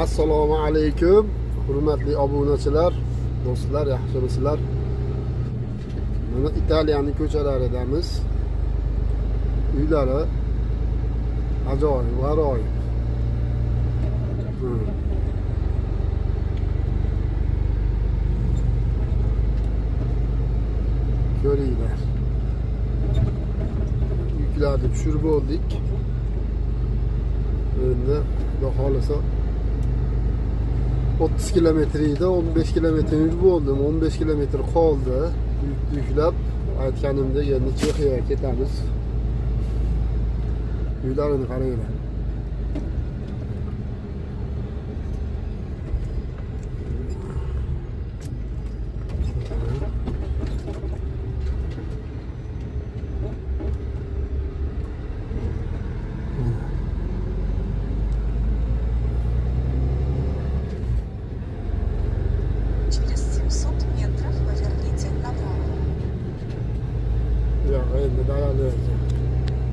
Assalomu alaykum, hurmatli obunachilar, do'stlar, yaxshimisizlar? Mana Italiyaning ko'chalaridamiz. Uylari ajoyib, g'aroyib. Ko'ringlar. Yuklarni tushirib oldik. Endi xudo xolasa 30 kilometrda 15 kilometr yurib oldim. 15 kilometr qoldi. Yuklab aytganimdek endi Chexiyaga ketamiz. Uylarini qaranglar. Через 700 метров поверните направо. Ya endi dalalar.